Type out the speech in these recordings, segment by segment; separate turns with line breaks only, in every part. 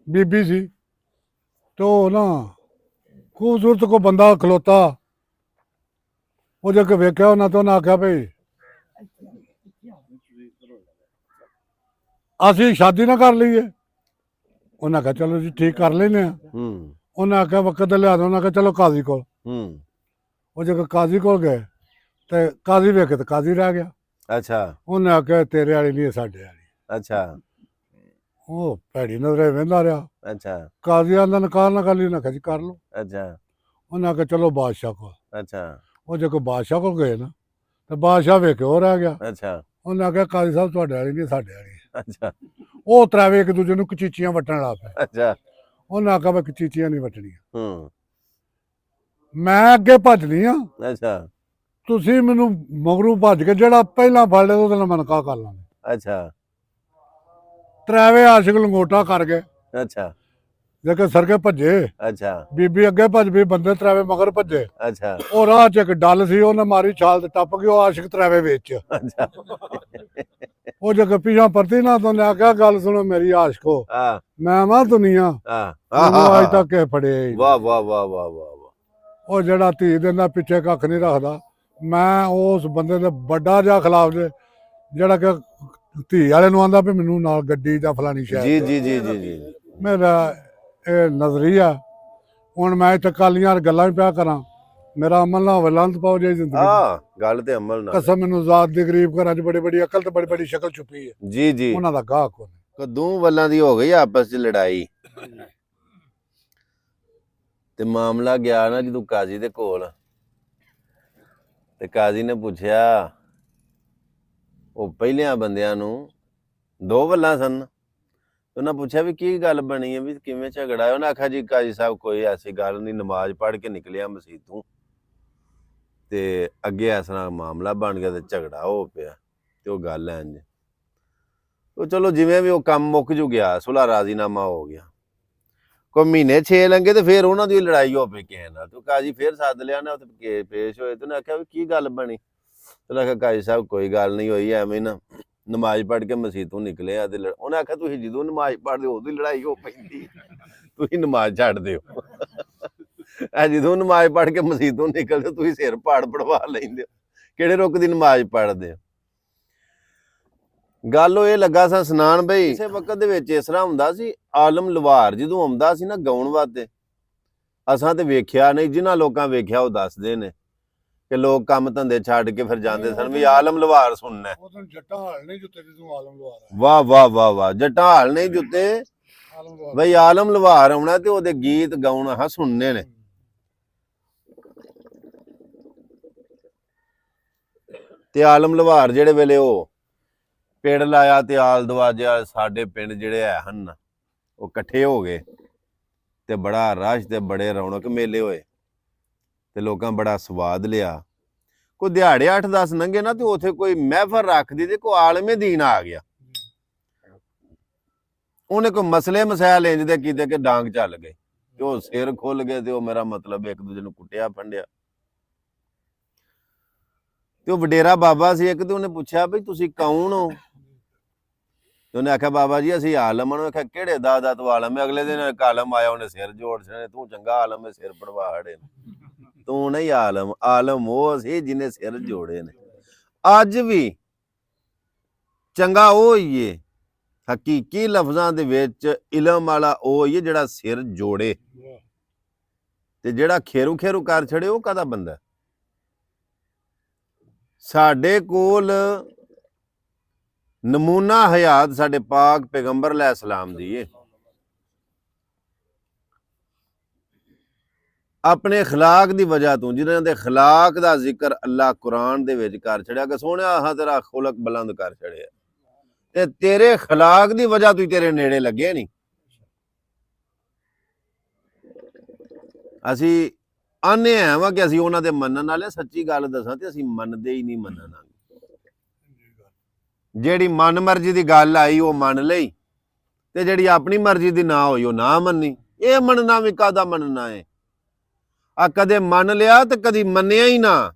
बीबी सी तो ना खूबसूरत को बंदा खलोता वो जब वेख्या उन्हें तो उन्हें आख्या भाई असी शादी ना कर लीए। उन्हें आख्या चलो जी ठीक कर लेने। उन्हें आख्या वक्त लिया दो। उन्हें आख्या चलो काजी को। वो जब काजी को गए तो काजी वेखे तो काजी रह गया।
अच्छा
उन्हें आख्या तेरे वाली नहीं साडे वाली।
अच्छा
वो भैड़ी नजरे वेंदा रहा।
अच्छा
काजी आंदा नकार ना कर ली। उन्हें आख्या जी कर लो।
अच्छा
उन्हें आख्या चलो बादशाह को।
अच्छा
वो जो बादशाह को गए ना तो बादशाह वेखे वो रह गया।
अच्छा
उन्हें आख्या काजी साहब तुहाडे वाली नहीं साडे वाली।
अच्छा
वो त्रैवे एक दूजे नूं कचीचियां वट्टण लग पे।
अच्छा
उन्हें आख्या मैं कचीचियां नहीं वट्टणियां,
हम्म
मैं अगे भजनी हाँ,
अच्छा
तुसीं मैनूं मगरू भज के जेड़ा पहला फड़ लिया ਉਹਦੇ ਨਾਲ मैं निकाह कर लांगे।
अच्छा
त्रैवे आशिक लंगोटा कर गए।
अच्छा
जेके सरके भजे
अच्छा
बीबी अगे भज पई, बंदे त्रैवे मगर भजे।
अच्छा
ਉਹ ਰਾਹ 'ਚ ਇੱਕ ਡੱਲ ਸੀ, ਉਹਨੇ ਮਾਰੀ ਛਾਲ ਤੇ ਟੱਪ ਗਿਆ। ਉਹ ਆਸ਼ਿਕ ਤਰਾਵੇ ਵਿੱਚ
अच्छा
ਉਹ ਜਗ ਪਿਛਾਂ ਪਰਤੀ ਨਾ ਤੋਂ ਨੇ ਆਖਿਆ ਗੱਲ ਸੁਣੋ ਮੇਰੀ ਆਸ਼ਕੋ,
हाँ
ਮੈਂ ਵਾਂ ਦੁਨੀਆ
हाँ
ਮੈਨੂੰ
हाँ
ਅੱਜ ਤੱਕ ਕਿਸੇ ਫੜਿਆ ਹੀ ਨਹੀਂ।
वाह वाह वाह वाह वाह वाह
ਉਹ ਜਿਹੜਾ ਧੀ ਦੇ ਨਾਲ ਪਿੱਛੇ ਕੱਖ ਨਹੀਂ ਰੱਖਦਾ। ਮੈਂ ਉਸ ਬੰਦੇ ਦੇ ਵੱਡਾ ਜਿਹਾ ਖਿਲਾਫ ਜੇ ਜਿਹੜਾ ਕਿ ਧੀ ਵਾਲੇ ਨੂੰ ਆਂਦਾ ਵੀ ਮੈਨੂੰ ਨਾਲ ਗੱਡੀ ਜਾਂ ਫਲਾਣੀ
जी
ਸ਼ਾਇਦ।
जी जी जी जी
ਮੇਰਾ ਇਹ ਨਜ਼ਰੀਆ। ਹੁਣ ਮੈਂ ਇੱਥੇ ਕਾਲੀਆਂ ਗੱਲਾਂ ਹੀ ਪਿਆ ਕਰਾਂ, ਮੇਰਾ ਅਮਲ ਨਾ ਹੋਵੇ ਲੰਤ ਪਾਓ ਜੇ ਜ਼ਿੰਦਗੀ।
हाँ गल ते अमल ना
ਕਸਮ ਮੈਨੂੰ ਜ਼ਾਤ ਦੀ ਗਰੀਬ ਘਰਾਂ 'ਚ ਬੜੀ ਬੜੀ ਅਕਲ ਤੇ ਬੜੀ ਬੜੀ ਸ਼ਕਲ ਛੁਪੀ ਹੈ।
जी जी
ਉਹਨਾਂ ਦਾ ਗਾਹ ਕੋਲ
कदू वल्लां दी हो गई आपस च लड़ाई ते मामला गया ना जदों काजी दे कोल ते काजी ने पुछया ਉਹ ਪਹਿਲਿਆਂ ਬੰਦਿਆਂ ਨੂੰ ਦੋ ਵੱਲਾਂ ਸਨ। ਉਹਨਾਂ ਪੁੱਛਿਆ ਵੀ ਕੀ ਗੱਲ ਬਣੀ ਹੈ, ਵੀ ਕਿਵੇਂ ਝਗੜਾ ਹੈ। ਉਹਨਾਂ ਆਖਿਆ ਜੀ ਕਾਜੀ ਸਾਹਿਬ ਕੋਈ ਐਸੀ ਗੱਲ ਨਹੀਂ, ਨਮਾਜ਼ ਪੜ੍ਹ ਕੇ ਨਿਕਲਿਆ ਮਸੀਤੋਂ ਤੇ ਅੱਗੇ ਇਸ ਤਰ੍ਹਾਂ ਮਾਮਲਾ ਬਣ ਗਿਆ ਤੇ ਝਗੜਾ ਹੋ ਪਿਆ ਤੇ ਉਹ ਗੱਲ ਐ ਇੰਜ। ਉਹ ਚਲੋ ਜਿਵੇਂ ਵੀ ਉਹ ਕੰਮ ਮੁੱਕ ਜੂ ਗਿਆ, ਸੁਲ੍ਹਾ ਰਾਜ਼ੀਨਾਮਾ ਹੋ ਗਿਆ। ਕੋਈ ਮਹੀਨੇ 6 ਲੰਘੇ ਤੇ ਫਿਰ ਉਹਨਾਂ ਦੀ ਲੜਾਈ ਹੋ ਪਈ ਕਿਸੇ ਨਾਲ। ਤੇ ਕਾਜੀ ਫਿਰ ਸੱਦ ਲਿਆ ਨਾ, ਉੱਥੇ ਪੇਸ਼ ਹੋਏ ਤੇ ਉਹਨੇ ਆਖਿਆ ਵੀ ਕੀ ਗੱਲ ਬਣੀ। ਤੇ ਆਖਿਆ ਕਾਜੀ ਸਾਹਿਬ ਕੋਈ ਗੱਲ ਨਹੀਂ ਹੋਈ, ਐਵੇਂ ਨਾ ਨਮਾਜ਼ ਪੜ੍ਹ ਕੇ ਮਸੀਤੋਂ ਨਿਕਲੇ ਆ ਤੇ ਉਹਨੇ ਆਖਿਆ ਤੁਸੀਂ ਜਦੋਂ ਨਮਾਜ਼ ਪੜ੍ਹਦੇ ਹੋ ਉਦੋਂ ਲੜਾਈ ਹੋ ਪੈਂਦੀ, ਤੁਸੀਂ ਨਮਾਜ਼ ਛੱਡ ਦਿਓ। ਜਦੋਂ ਨਮਾਜ਼ ਪੜ੍ਹ ਕੇ ਮਸੀਤੋਂ ਨਿਕਲਦੇ ਤੁਸੀਂ ਸਿਰ ਪਾੜ ਪੜਵਾ ਲੈਂਦੇ ਹੋ, ਕਿਹੜੇ ਰੁੱਖ ਦੀ ਨਮਾਜ਼ ਪੜ੍ਹਦੇ ਹੋ। ਗੱਲ ਉਹ ਇਹ ਲੱਗਾ ਸਾਂ ਸੁਣਾਉਣ ਬਈ ਕਿਸੇ ਵਕਤ ਦੇ ਵਿੱਚ ਇਸ ਤਰ੍ਹਾਂ ਹੁੰਦਾ ਸੀ, ਆਲਮ ਲਵਾਰ ਜਦੋਂ ਆਉਂਦਾ ਸੀ ਨਾ ਗਾਉਣ ਵਾਸਤੇ, ਅਸਾਂ ਤੇ ਵੇਖਿਆ ਨਹੀਂ, ਜਿਨ੍ਹਾਂ ਲੋਕਾਂ ਵੇਖਿਆ ਉਹ ਦੱਸਦੇ ਨੇ ਕਿ ਲੋਕ ਕੰਮ ਧੰਦੇ ਛੱਡ ਕੇ ਫਿਰ ਜਾਂਦੇ ਸਨ ਵੀ ਆਲਮ ਲਵਾਰ ਸੁਣਨਾ।
ਜੱਟਾਂ ਹਾਲ ਨਹੀਂ ਜੁੱਤੇ ਜਦੋਂ ਆਲਮ ਲਵਾਰ।
ਵਾਹ ਵਾਹ ਵਾਹ ਵਾਹ, ਜੱਟਾਂ ਹਾਲ ਨਹੀਂ ਜੁੱਤੇ ਬਈ ਆਲਮ ਲਵਾਰ ਆਉਣਾ ਤੇ ਉਹਦੇ ਗੀਤ ਗਾਉਣਾ ਹਾਂ ਸੁਣਨੇ ਨੇ। ਤੇ ਆਲਮ ਲਵਾਰ ਜਿਹੜੇ ਵੇਲੇ ਉਹ ਪਿੰਡ ਲਾਇਆ ਤੇ ਆਲ ਦਵਾਜੇ ਸਾਡੇ ਪਿੰਡ ਜਿਹੜੇ ਹੈ ਹਨ ਉਹ ਇਕੱਠੇ ਹੋ ਗਏ ਤੇ ਬੜਾ ਰਸ਼ ਤੇ ਬੜੇ ਰੌਣਕ ਮੇਲੇ ਹੋਏ ਤੇ ਲੋਕਾਂ ਬੜਾ ਸਵਾਦ ਲਿਆ। ਕੋਈ ਦਿਹਾੜੇ 8-10 ਲੰਘੇ ਨਾ ਤੇ ਉੱਥੇ ਕੋਈ ਮਹਿਫਲ ਰੱਖਦੀ ਤੇ ਕੋਈ ਆਲਮੇ ਦੀਨ ਆ ਗਿਆ। ਉਹਨੇ ਕੋਈ ਮਸਲੇ ਮਸਾਇਲ ਇੰਜ ਦੇ ਕੀਤੇ ਕਿ ਡਾਂਗ ਚੱਲ ਗਏ ਤੇ ਉਹ ਸਿਰ ਖੁੱਲ ਗਏ ਤੇ ਉਹ ਮੇਰਾ ਮਤਲਬ ਇੱਕ ਦੂਜੇ ਨੂੰ ਕੁੱਟਿਆ ਫੰਡਿਆ। ਤੇ ਉਹ ਵਡੇਰਾ ਬਾਬਾ ਸੀ ਇੱਕ, ਤੇ ਉਹਨੇ ਪੁੱਛਿਆ ਵੀ ਤੁਸੀਂ ਕੌਣ ਹੋ। ਤੇ ਉਹਨੇ ਆਖਿਆ ਬਾਬਾ ਜੀ ਅਸੀਂ ਆਲਮ। ਉਹਨੇ ਆਖਿਆ ਕਿਹੜੇ ਦਾਦਾ ਤੂੰ ਆਲਮ ਹੈ। ਅਗਲੇ ਦਿਨ ਇੱਕ ਆਲਮ ਆਇਆ, ਉਹਨੇ ਸਿਰ ਜੋੜ ਛੜੇ, ਤੂੰ ਚੰਗਾ ਆਲਮ ਹੈ ਸਿਰ ਪੜਵਾੜੇ, ਤੂੰ ਨਹੀਂ ਆਲਮ। ਆਲਮ ਉਹ ਸੀ ਜਿਹਨੇ ਸਿਰ ਜੋੜੇ ਨੇ। ਅੱਜ ਵੀ ਚੰਗਾ ਉਹ ਹੀ ਏ, ਹਕੀਕੀ ਲਫ਼ਜ਼ਾਂ ਦੇ ਵਿੱਚ ਇਲਮ ਵਾਲਾ ਉਹ ਹੀ ਹੈ ਜਿਹੜਾ ਸਿਰ ਜੋੜੇ, ਤੇ ਜਿਹੜਾ ਖੇਰੂ ਖੇਰੂ ਕਰ ਛੜੇ ਉਹ ਕਾਹਦਾ ਬੰਦਾ। ਸਾਡੇ ਕੋਲ ਨਮੂਨਾ ਹਯਾਤ ਸਾਡੇ ਪਾਕ ਪੈਗੰਬਰ अलैहिस्सलाम ਦੀ ਏ। ਆਪਣੇ ਅਖਲਾਕ ਦੀ ਵਜ੍ਹਾ ਤੋਂ, ਜਿਨ੍ਹਾਂ ਦੇ ਅਖਲਾਕ ਦਾ ਜ਼ਿਕਰ ਅੱਲਾਹ ਕੁਰਾਨ ਦੇ ਵਿੱਚ ਕਰ ਛੜਿਆ ਕਿ ਸੋਹਣਿਆ ਹਾਂ ਤੇਰਾ ਖੁਲਕ ਬੁਲੰਦ ਕਰ ਛੜਿਆ, ਤੇ ਤੇਰੇ ਅਖਲਾਕ ਦੀ ਵਜ੍ਹਾ ਤੋਂ ਤੇਰੇ ਨੇੜੇ ਲੱਗੇ ਨਹੀਂ। ਅਸੀਂ ਆਨੇ ਆ ਕਿ ਅਸੀਂ ਉਹਨਾਂ ਦੇ ਮੰਨਣ ਵਾਲੇ। ਸੱਚੀ ਗੱਲ ਦੱਸਾਂ ਤੇ ਅਸੀਂ ਮੰਨਦੇ ਹੀ ਨਹੀਂ ਮੰਨਣ ਵਾਲੇ। ਜਿਹੜੀ ਮਨ ਮਰਜ਼ੀ ਦੀ ਗੱਲ ਆਈ ਉਹ ਮੰਨ ਲਈ, ਤੇ ਜਿਹੜੀ ਆਪਣੀ ਮਰਜ਼ੀ ਦੀ ਨਾ ਹੋਈ ਉਹ ਨਾ ਮੰਨੀ। ਇਹ ਮੰਨਣਾ ਵੀ ਕਾਹਦਾ ਮੰਨਣਾ ਹੈ। ਆ ਕਦੇ ਮੰਨ ਲਿਆ ਤੇ ਕਦੀ ਮੰਨਿਆ ਹੀ ਨਾ।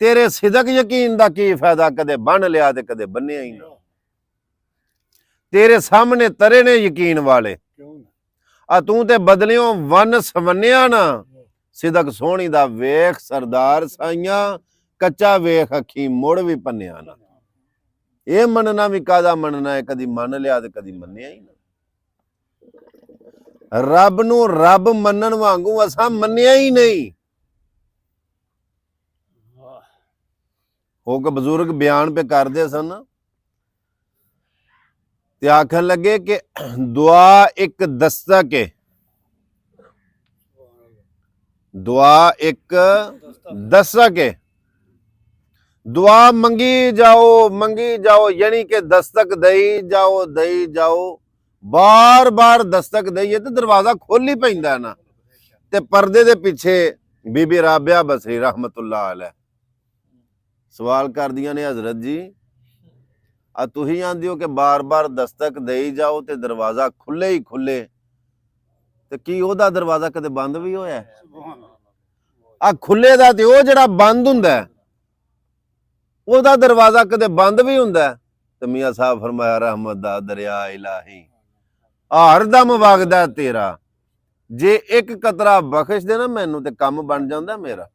ਤੇਰੇ ਸਿਦਕ ਯਕੀਨ ਦਾ ਕੀ ਫਾਇਦਾ, ਕਦੇ ਬੰਨ ਲਿਆ ਤੇ ਕਦੇ ਬੰਨਿਆ ਹੀ ਨਾ। ਤੇਰੇ ਸਾਹਮਣੇ ਤਰੇ ਨੇ ਯਕੀਨ ਵਾਲੇ, ਆ ਤੂੰ ਤੇ ਬਦਲਿਓ ਵਨ ਸਵੰਨਿਆ ਨਾ ਸਿਦਕ ਸੋਹਣੀ ਦਾ ਵੇਖ ਸਰਦਾਰ ਸਾਈਆਂ ਕੱਚਾ ਵੇਖ ਅੱਖੀ ਮੁੜ ਵੀ ਪੰਨਿਆ ਨਾ। ਇਹ ਮੰਨਣਾ ਵੀ ਕਾਹਦਾ ਮੰਨਣਾ ਹੈ, ਕਦੀ ਮੰਨ ਲਿਆ ਤੇ ਕਦੀ ਮੰਨਿਆ ਹੀ ਨਾ। ਰੱਬ ਨੂੰ ਰੱਬ ਮੰਨਣ ਵਾਂਗੂ ਅਸਾਂ ਮੰਨਿਆ ਹੀ ਨਹੀਂ। ਉਹ ਬਜ਼ੁਰਗ ਬਿਆਨ ਪੇ ਕਰਦੇ ਸਨ ਤੇ ਆਖਣ ਲੱਗੇ ਕਿ ਦੁਆ ਇੱਕ ਦਸਤਕ ਹੈ, ਦੁਆ ਇੱਕ ਦਸਤਕ ਹੈ। ਦੁਆ ਮੰਗੀ ਜਾਓ ਯਾਨੀ ਕਿ ਦਸਤਕ ਦਈ ਜਾਓ ਬਾਰ ਬਾਰ ਦਸਤਕ ਦਈਏ ਤੇ ਦਰਵਾਜ਼ਾ ਖੋਲ ਹੀ ਪੈਂਦਾ ਨਾ। ਤੇ ਪਰਦੇ ਦੇ ਪਿੱਛੇ ਬੀਬੀ ਰਾਬਿਆ ਬਸਰੀ ਰਹਿਮਤੁल्लाह अलैह ਸਵਾਲ ਕਰਦੀਆਂ ਨੇ, ਹਜ਼ਰਤ ਜੀ ਆ ਤੁਸੀਂ ਆਂਦੇ ਹੋ ਕਿ ਬਾਰ ਬਾਰ ਦਸਤਕ ਦੇਈ ਜਾਓ ਤੇ ਦਰਵਾਜ਼ਾ ਖੁੱਲੇ ਹੀ ਖੁੱਲੇ, ਤੇ ਕੀ ਉਹਦਾ ਦਰਵਾਜ਼ਾ ਕਦੇ ਬੰਦ ਵੀ ਹੋਇਆ? ਆ ਖੁੱਲੇ ਦਾ ਤੇ ਉਹ ਜਿਹੜਾ ਬੰਦ ਹੁੰਦਾ ਉਹਦਾ ਦਰਵਾਜ਼ਾ ਕਦੇ ਬੰਦ ਵੀ ਹੁੰਦਾ? ਤੇ ਮੀਆਂ ਸਾਹਿਬ ਫਰਮਾਇਆ ਰਹਿਮਤ ਦਾ ਦਰਿਆ ਇਲਾਹੀ ਹਰਦਮ ਵਗਦਾ ਤੇਰਾ, ਜੇ ਇੱਕ ਕਤਰਾ ਬਖਸ਼ ਦੇ ਨਾ ਮੈਨੂੰ ਤੇ ਕੰਮ ਬਣ ਜਾਂਦਾ ਮੇਰਾ।